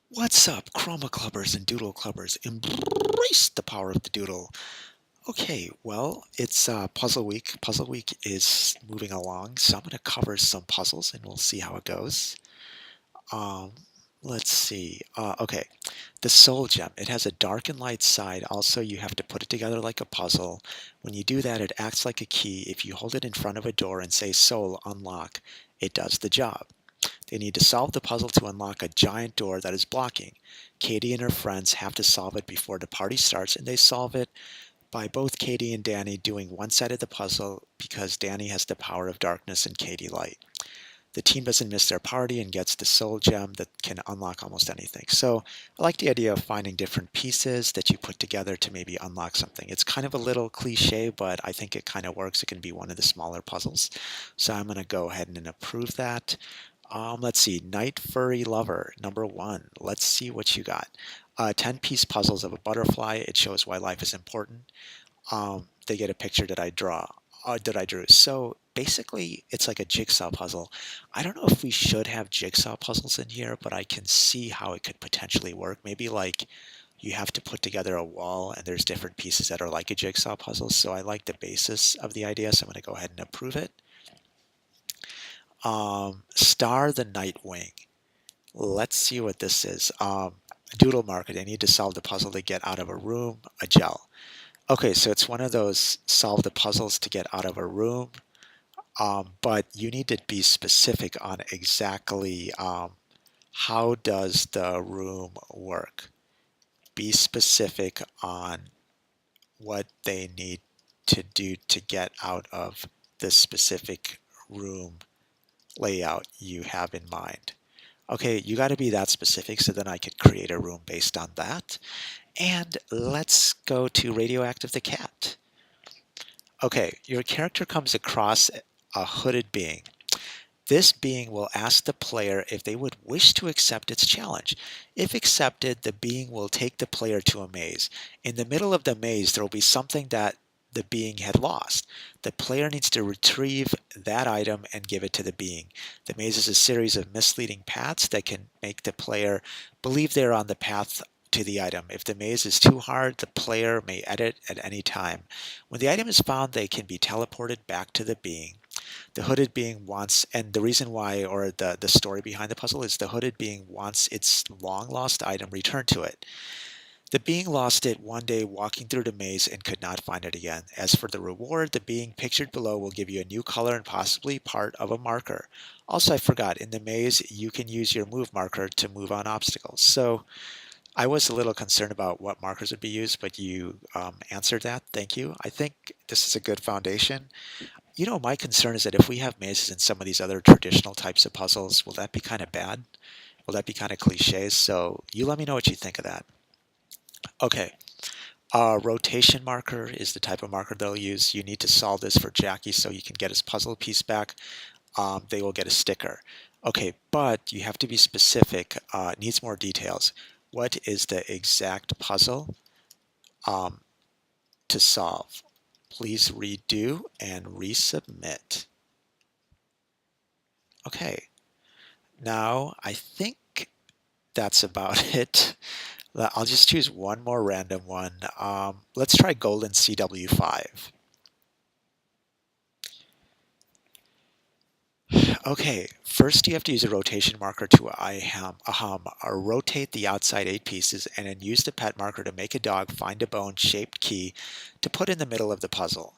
What's up, Chroma Clubbers and Doodle Clubbers? Embrace the power of the doodle. Okay, well, it's Puzzle Week. Puzzle Week is moving along, so I'm going to cover some puzzles and we'll see how it goes. Um, let's see. Okay, the Soul Gem. It has a dark and light side. Also, you have to put it together like a puzzle. When you do that, it acts like a key. If you hold it in front of a door and say Soul, unlock, it does the job. They need to solve the puzzle to unlock a giant door that is blocking. Katie and her friends have to solve it before the party starts, and they solve it by both Katie and Danny doing one side of the puzzle because Danny has the power of darkness and Katie light. The team doesn't miss their party and gets the soul gem that can unlock almost anything. So I like the idea of finding different pieces that you put together to maybe unlock something. It's kind of a little cliche, but I think it kind of works. It can be one of the smaller puzzles. So I'm going to go ahead and approve that. Let's see, Night Furry Lover, number one. Let's see what you got. 10-piece puzzles of a butterfly. It shows why life is important. They get a picture that I draw, that I drew. So basically, it's like a jigsaw puzzle. I don't know if we should have jigsaw puzzles in here, but I can see how it could potentially work. Maybe like you have to put together a wall and there's different pieces that are like a jigsaw puzzle. So I like the basis of the idea, so I'm going to go ahead and approve it. Star the Nightwing. Let's see what this is. Doodle marker. They need to solve the puzzle to get out of a room. A gel. Okay, so it's one of those solve the puzzles to get out of a room, but you need to be specific on exactly how does the room work. Be specific on what they need to do to get out of the specific room layout you have in mind. Okay, you got to be that specific so then I could create a room based on that. And let's go to Radioactive the Cat. Okay, your character comes across a hooded being. This being will ask the player if they would wish to accept its challenge. If accepted, the being will take the player to a maze. In the middle of the maze, there will be something that the being had lost. The player needs to retrieve that item and give it to the being. The maze is a series of misleading paths that can make the player believe they're on the path to the item. If the maze is too hard, the player may edit at any time. When the item is found, they can be teleported back to the being. The hooded being wants, and the reason why, or the story behind the puzzle is the hooded being wants its long lost item returned to it. The being lost it one day walking through the maze and could not find it again. As for the reward, the being pictured below will give you a new color and possibly part of a marker. Also, I forgot, in the maze, you can use your move marker to move on obstacles. So I was a little concerned about what markers would be used, but you answered that. Thank you. I think this is a good foundation. My concern is that if we have mazes in some of these other traditional types of puzzles, will that be kind of bad? Will that be kind of cliches? So you let me know what you think of that. Okay. Rotation marker is the type of marker they'll use. You need to solve this for Jackie so you can get his puzzle piece back. They will get a sticker. Okay, but you have to be specific. Needs more details. What is the exact puzzle um, to solve? Please redo and resubmit. Okay, now I think that's about it. I'll just choose one more random one. Let's try Golden CW5. Okay, first you have to use a rotation marker to rotate the outside 8 pieces and then use the pet marker to make a dog find a bone-shaped key to put in the middle of the puzzle.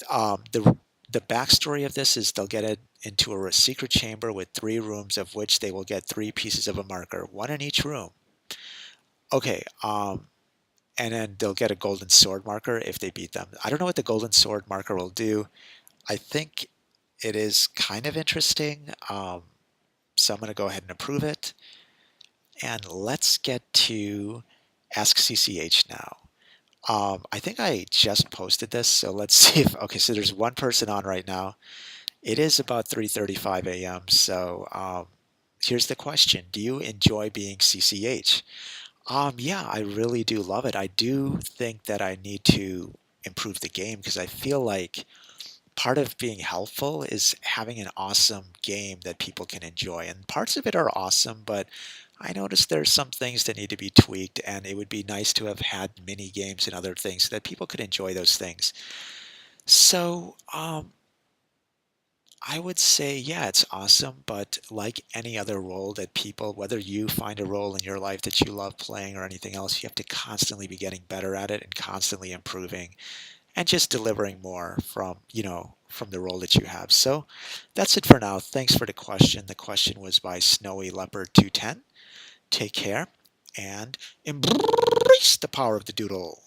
The backstory of this is they'll get it into a secret chamber with 3 rooms of which they will get 3 pieces of a marker, one in each room. Okay, and then they'll get a golden sword marker if they beat them. I don't know what the golden sword marker will do. I think it is kind of interesting, so I'm going to go ahead and approve it. And let's get to Ask CCH now. I think I just posted this, so let's see if, okay, so there's one person on right now. It is about 3:35 a.m., so here's the question. Do you enjoy being CCH? Yeah, I really do love it. I do think that I need to improve the game because I feel like part of being helpful is having an awesome game that people can enjoy. And parts of it are awesome, but I noticed there's some things that need to be tweaked, and it would be nice to have had mini games and other things so that people could enjoy those things. So, I would say, yeah, it's awesome, but like any other role that people, whether you find a role in your life that you love playing or anything else, you have to constantly be getting better at it and constantly improving and just delivering more from, from the role that you have. So that's it for now. Thanks for the question. The question was by Snowy Leopard 210. Take care and embrace the power of the doodle.